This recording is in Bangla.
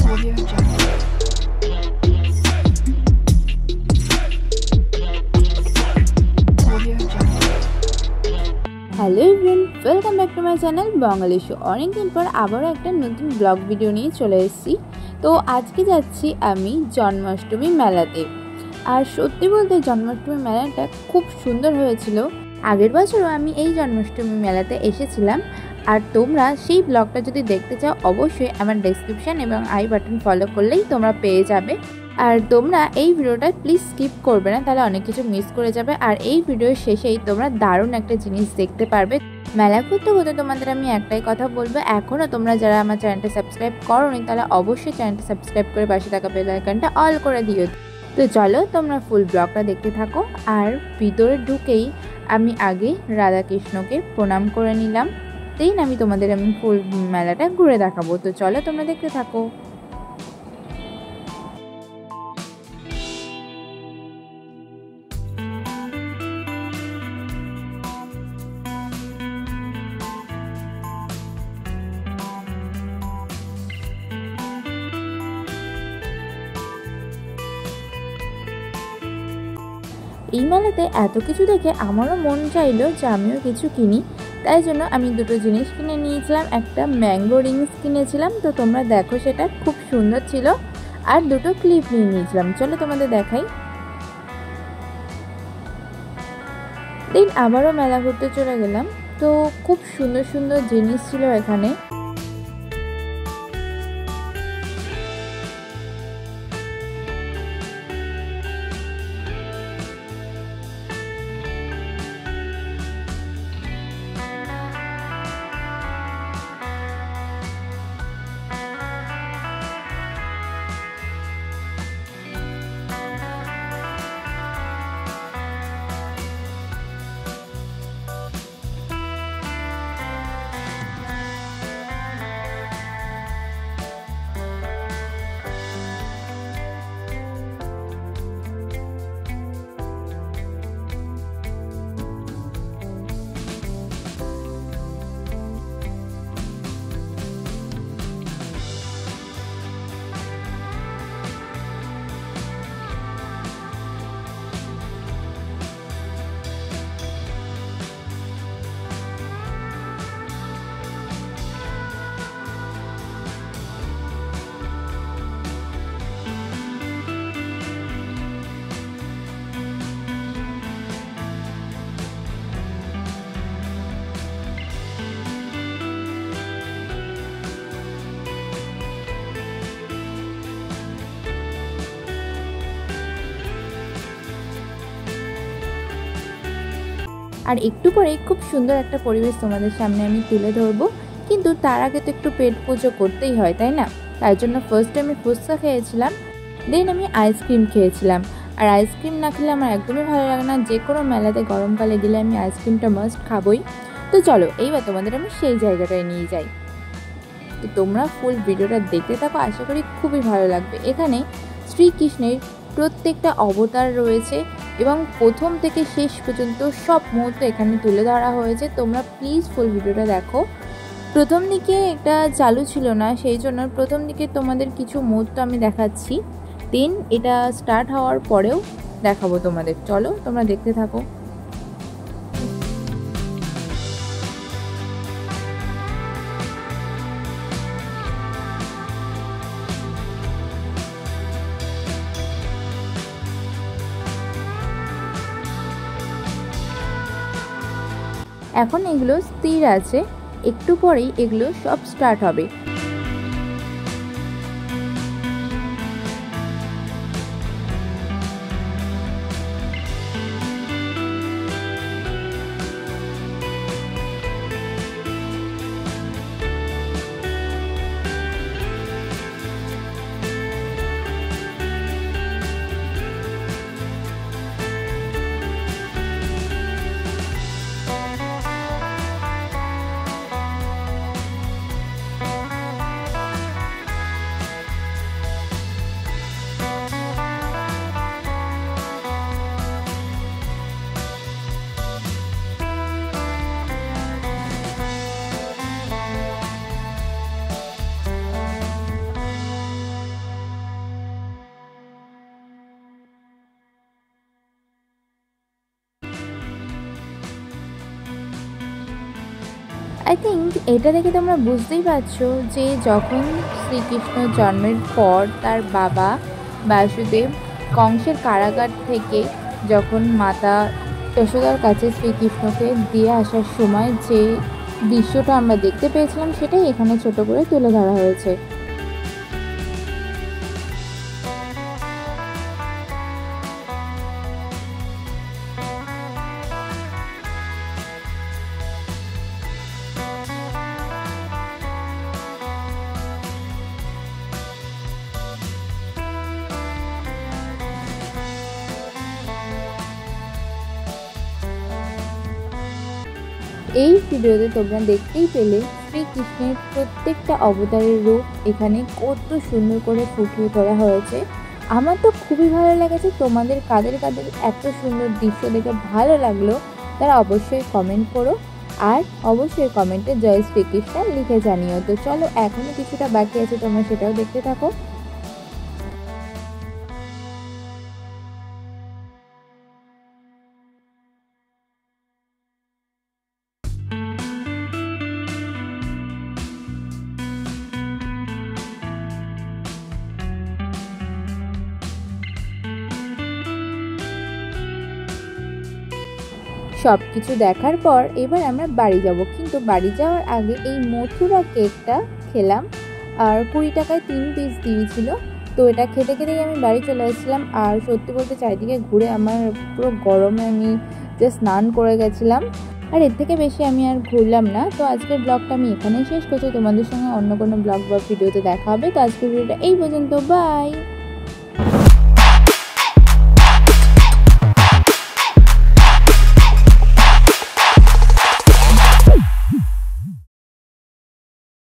Audio Jungle. Audio Jungle. Hello everyone, welcome back to my channel Bangali show. অনেকদিন পর আবারও একটা নতুন ব্লগ ভিডিও নিয়ে চলে এসেছি। তো আজকে যাচ্ছি আমি জন্মাষ্টমী মেলাতে। আর সত্যি বলতে জন্মাষ্টমী মেলাটা খুব সুন্দর হয়েছিল। আগের বছরও আমি এই জন্মাষ্টমী মেলাতে এসেছিলাম। আর তোমরা সেই ব্লগটা যদি দেখতে চাও অবশ্যই আমার ডেসক্রিপশান এবং আই বাটন ফলো করলেই তোমরা পেয়ে যাবে। আর তোমরা এই ভিডিওটা প্লিজ স্কিপ করবে না, তাহলে অনেক কিছু মিস করে যাবে। আর এই ভিডিওর শেষেই তোমরা দারুণ একটা জিনিস দেখতে পারবে। মেলা ঘুরতে ঘুরতে তোমাদের আমি একটাই কথা বলবো, এখনও তোমরা যারা আমার চ্যানেলটা সাবস্ক্রাইব করোনি তাহলে অবশ্যই চ্যানেলটা সাবস্ক্রাইব করে পাশে থাকা বেল আইকনটা অল করে দিও। তো চলো তোমরা ফুল ব্লগটা দেখতে থাকো। আর ভিতরে ঢুকেই আমি আগে রাধাকৃষ্ণকে প্রণাম করে নিলাম, দেন আমি তোমাদের ফুল মেলাটা ঘুরে দেখাবো। তো চলো তোমরা দেখতে থাকো। এই মেলাতে এত কিছু দেখে আমারও মন চাইলো যে আমিও কিছু কিনি, তাই জন্য আমি দুটো জিনিস কিনে নিয়েছিলাম। একটা ম্যাঙ্গো রিংস কিনেছিলাম, তো তোমরা দেখো সেটা খুব সুন্দর ছিল। আর দুটো ক্লিপ নিয়ে নিয়েছিলাম, চলো তোমাদের দেখাই। দেন আবারও মেলা ঘুরতে চলে গেলাম। তো খুব সুন্দর সুন্দর জিনিস ছিল এখানে। আর একটু পরে খুব সুন্দর একটা পরিবেশ তোমাদের সামনে আমি তুলে ধরবো, কিন্তু তার আগে তো একটু পেট পুজো করতেই হয়, তাই না? তাই জন্য ফার্স্টে আমি ফুচকা খেয়েছিলাম, দেন আমি আইসক্রিম খেয়েছিলাম। আর আইসক্রিম না খেলে আমার একদমই ভালো লাগে না। যে কোনো মেলাতে গরমকালে গেলে আমি আইসক্রিমটা মাস্ট খাবই। তো চলো এইবার তোমাদের আমি সেই জায়গাটায় নিয়ে যাই। তো তোমরা ফুল ভিডিওটা দেখতে থাকো, আশা করি খুবই ভালো লাগবে। এখানে শ্রীকৃষ্ণের প্রত্যেকটা অবতার রয়েছে এবং প্রথম থেকে শেষ পর্যন্ত সব মুহূর্ত এখানে তুলে ধরা হয়েছে। তোমরা প্লিজ ফুল ভিডিওটা দেখো। প্রথম দিকে এটা চালু ছিল না, সেই জন্য প্রথম দিকে তোমাদের কিছু মুহূর্ত আমি দেখাচ্ছি, দেন এটা স্টার্ট হওয়ার পরেও দেখাবো তোমাদের। চলো তোমরা দেখতে থাকো। এখন এগুলো স্থির আছে, একটু পরেই এগুলো সব স্টার্ট হবে। আই থিঙ্ক এটা দেখে তোমরা বুঝতেই পারছো যে যখন শ্রীকৃষ্ণ জন্মের পর তার বাবা বাসুদেব কংসের কারাগার থেকে যখন মাতা যশোদার কাছে শ্রীকৃষ্ণকে দিয়ে আসার সময় যে দৃশ্যটা আমরা দেখতে পেয়েছিলাম সেটাই এখানে ছোট করে তুলে ধরা হয়েছে। এই ভিডিওতে তোমরা দেখতেই পেলে শ্রীকৃষ্ণের প্রত্যেকটা অবতারের রূপ এখানে কত সুন্দর করে ফুটিয়ে তোলা হয়েছে। আমার তো খুবই ভালো লেগেছে। তোমাদের কাদের কাদের এত সুন্দর দৃশ্য দেখে ভালো লাগলো তারা অবশ্যই কমেন্ট করো, আর অবশ্যই কমেন্টে জয় শ্রীকৃষ্ণ লিখে জানিও। তো চলো, এখনও কিছুটা বাকি আছে, তোমরা সেটাও দেখতে থাকো। সব কিছু দেখার পর এবার আমরা বাড়ি যাব, কিন্তু বাড়ি যাওয়ার আগে এই মথুরা কেকটা খেলাম, আর 20 টাকায় 3 পিস দিয়েছিল। তো এটা খেতে খেতেই আমি বাড়ি চলে আসছিলাম। আর সত্যি বলতে চারিদিকে ঘুরে আমার পুরো গরমে আমি জাস্ট স্নান করে গেছিলাম, আর এর থেকে বেশি আমি আর ঘুরলাম না। তো আজকের ব্লগটা আমি এখানেই শেষ করছি। তোমাদের সঙ্গে অন্য কোনো ব্লগ বা ভিডিওতে দেখা হবে। তো আজকের ভিডিওটা এই পর্যন্ত, বাই।